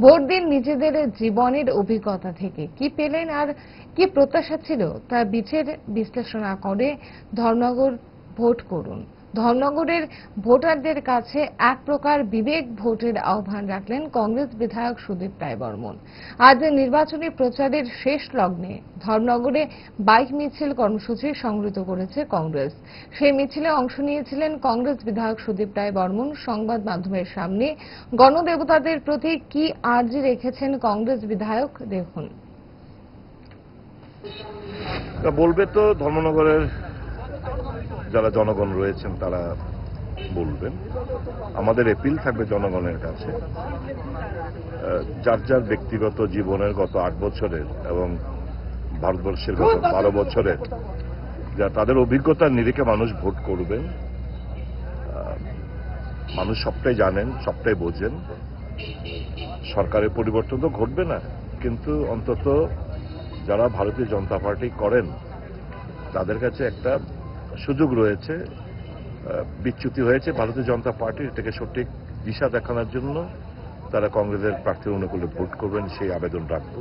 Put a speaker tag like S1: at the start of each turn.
S1: Vote দিন নিজেদের জীবনের অভিজ্ঞতা থেকে কি পেলেন আর কি প্রত্যাশা ছিল তা বিশ্লেষণা করে ধর্মনগর ভোট করুন। ধর্মনগরের ভোটারদের কাছে এক প্রকার বিবেক ভোটের আহ্বান রাখলেন কংগ্রেস বিধায়ক সুদীপ রায় বর্মন। আজ নির্বাচনী প্রচারের শেষ লগ্নে ধর্মনগরে বাইক মিছিল কর্মসূচি সংগঠিত করেছে কংগ্রেস। সেই মিছিলে অংশ নিয়েছিলেন কংগ্রেস বিধায়ক সুদীপ রায় বর্মন। সংবাদ মাধ্যমের সামনে গণদেবতাদের প্রতি কি আর্জি রেখেছেন কংগ্রেস বিধায়ক, দেখুন।
S2: বলবে তো ধর্মনগরের যারা জনগণ রয়েছেন তারা বলবেন। আমাদের এপিল থাকবে জনগণের কাছে, যার যার ব্যক্তিগত জীবনের গত 8 বছরের এবং ভারতবর্ষের গত 12 বছরের যা তাদের অভিজ্ঞতার নিরিখে মানুষ ভোট করবেন। মানুষ সবটাই জানেন, সবটাই বোঝেন। সরকারের পরিবর্তন তো ঘটবে না, কিন্তু অন্তত যারা ভারতীয় জনতা পার্টি করেন তাদের কাছে একটা সুযোগ রয়েছে। বিচ্যুতি হয়েছে ভারতীয় জনতা পার্টির, এটাকে সঠিক দিশা দেখানোর জন্য তারা কংগ্রেসের প্রার্থীর অনুকূলে ভোট করবেন, সেই আবেদন রাখবো।